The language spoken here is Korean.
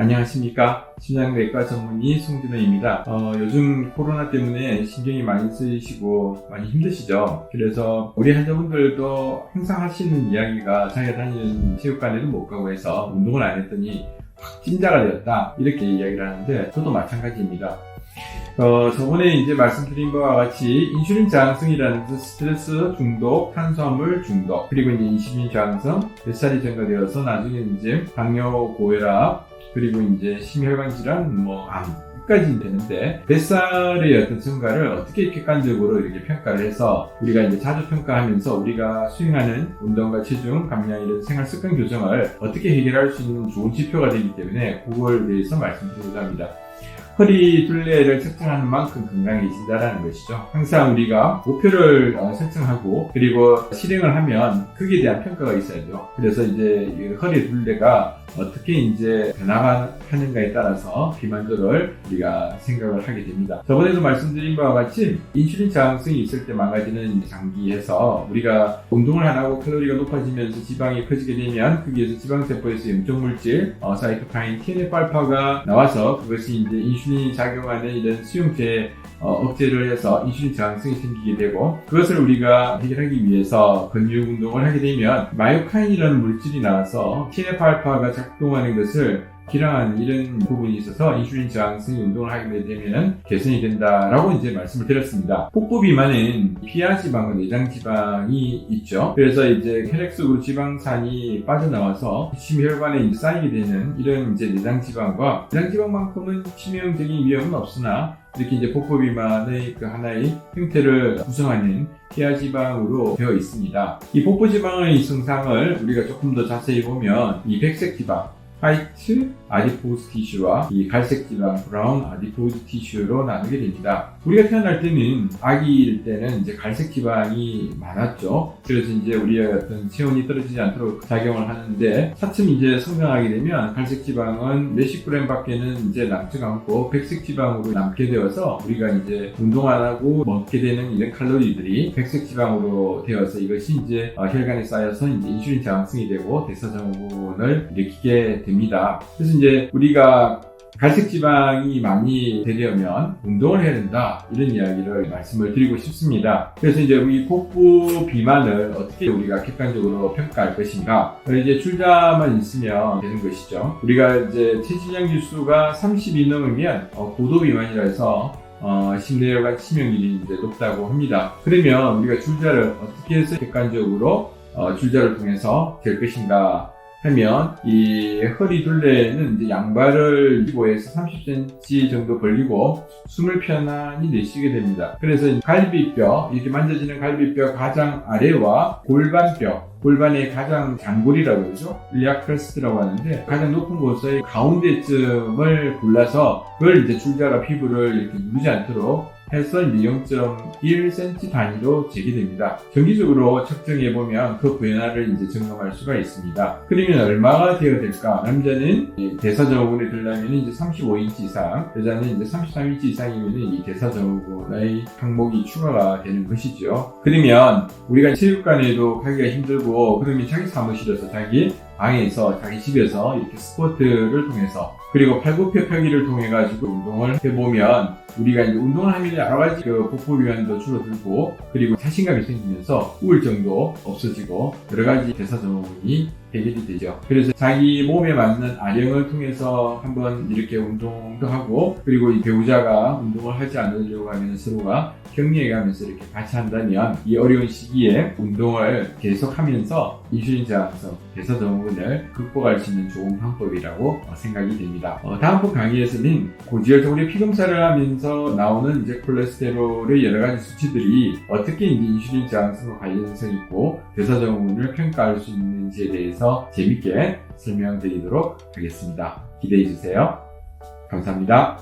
안녕하십니까. 심장내과 전문의 송진호입니다. 요즘 코로나 때문에 신경이 많이 쓰이시고 많이 힘드시죠? 그래서 우리 환자분들도 항상 하시는 이야기가 자기가 다니는 체육관에도 못 가고 해서 운동을 안 했더니 확 찐자가 되었다, 이렇게 이야기를 하는데 저도 마찬가지입니다. 저번에 이제 말씀드린 것과 같이 인슐린 저항성이라는 것은 스트레스 중독, 탄수화물 중독, 그리고 이제 인슐린 저항성, 뱃살이 증가되어서 나중에 이제 당뇨, 고혈압, 그리고 이제 심혈관 질환, 암까지 되는데, 뱃살의 어떤 증가를 어떻게 객관적으로 이렇게 평가를 해서 우리가 이제 자주 평가하면서 우리가 수행하는 운동과 체중, 감량 이런 생활 습관 교정을 어떻게 해결할 수 있는 좋은 지표가 되기 때문에 그거에 대해서 말씀드리고자 합니다. 허리 둘레를 측정하는 만큼 건강해진다는 것이죠. 항상 우리가 목표를 설정하고 그리고 실행을 하면 거기에 대한 평가가 있어야죠. 그래서 이제 허리 둘레가 어떻게 이제 변화하는가에 따라서 비만도를 우리가 생각을 하게 됩니다. 저번에도 말씀드린 바와 같이 인슐린 저항성이 있을 때 망가지는 장기에서 우리가 운동을 안 하고 칼로리가 높아지면서 지방이 커지게 되면 거기에서 지방세포에서 염증물질, 사이토카인, TNF-알파가 나와서 그것이 이제 인슐린이 작용하는 이런 수용체 억제를 해서 인슐린 저항성이 생기게 되고, 그것을 우리가 해결하기 위해서 근육 운동을 하게 되면 마이오카인이라는 물질이 나와서 TNF-알파가 작동하는 것을 기량하는 이런 부분이 있어서 인슐린 저항성이 운동을 하게 되면 개선이 된다라고 이제 말씀을 드렸습니다. 복부 비만은 피하지방과 내장지방이 있죠. 그래서 이제 혈액 속으로 지방산이 빠져나와서 심혈관에 쌓이게 되는 이런 이제 내장지방과 내장지방만큼은 치명적인 위험은 없으나 이렇게 이제 복부 비만의 그 하나의 형태를 구성하는 피하지방으로 되어 있습니다. 이 복부 지방의 성상을 우리가 조금 더 자세히 보면 이 백색 지방, 화이트 아디포스 티슈와 이 갈색 지방, 브라운 아디포스 티슈로 나누게 됩니다. 우리가 태어날 때는 아기일 때는 이제 갈색 지방이 많았죠. 그래서 이제 우리의 어떤 체온이 떨어지지 않도록 작용을 하는데, 차츰 이제 성장하게 되면 갈색 지방은 몇십 그램 밖에는 이제 남지가 않고 백색 지방으로 남게 되어서 우리가 이제 운동 안 하고 먹게 되는 이런 칼로리들이 백색 지방으로 되어서 이것이 이제 혈관에 쌓여서 이제 인슐린 저항성이 되고 대사증후군을 일으키게 됩니다. 그래서 이제 우리가 갈색 지방이 많이 되려면 운동을 해야 된다, 이런 이야기를 말씀을 드리고 싶습니다. 그래서 이제 우리 복부 비만을 어떻게 우리가 객관적으로 평가할 것인가, 이제 출자만 있으면 되는 것이죠. 우리가 이제 체지방 지수가 30이 넘으면 고도 비만이라 해서 심뇌혈관 치명률이 이제 높다고 합니다. 그러면 우리가 출자를 어떻게 해서 객관적으로 출자를 통해서 될 것인가 하면, 이 허리 둘레는 이제 양발을 25에서 30cm 정도 벌리고 숨을 편안히 내쉬게 됩니다. 그래서 갈비뼈, 이렇게 만져지는 갈비뼈 가장 아래와 골반뼈, 골반의 가장 장골이라고 그러죠. 일리악 크레스트라고 하는데, 가장 높은 곳의 가운데쯤을 골라서 그걸 이제 줄자가 피부를 이렇게 누르지 않도록 해서 이제 0.1cm 단위로 재게 됩니다. 정기적으로 측정해보면 그 변화를 이제 점검할 수가 있습니다. 그러면 얼마가 되어야 될까? 남자는 대사증후군에 들려면 이제 35인치 이상, 여자는 이제 33인치 이상이면 이 대사증후군의 항목이 추가가 되는 것이죠. 그러면 우리가 체육관에도 가기가 힘들고, 그러면 자기 사무실에서, 자기 방에서, 자기 집에서 이렇게 스쿼트를 통해서, 그리고 팔굽혀펴기를 통해 가지고 운동을 해보면 우리가 이제 운동을 하면 여러 가지 복부 비만도 줄어들고, 그리고 자신감이 생기면서 우울증도 없어지고 여러 가지 대사증후군이 해결이 되죠. 그래서 자기 몸에 맞는 아령을 통해서 한번 이렇게 운동도 하고, 그리고 이 배우자가 운동을 하지 않으려고 하면 서로가 격려해가면서 이렇게 같이 한다면 이 어려운 시기에 운동을 계속하면서 인슐린 저항성, 대사증후군을 극복할 수 있는 좋은 방법이라고 생각이 됩니다. 다음번 강의에서는 고지혈적으로 피검사를 하면서 나오는 이제 콜레스테롤의 여러 가지 수치들이 어떻게 이제 인슐린 저항성과 관련성이 있고 대사증후군을 평가할 수 있는지에 대해서 재밌게 설명드리도록 하겠습니다. 기대해 주세요. 감사합니다.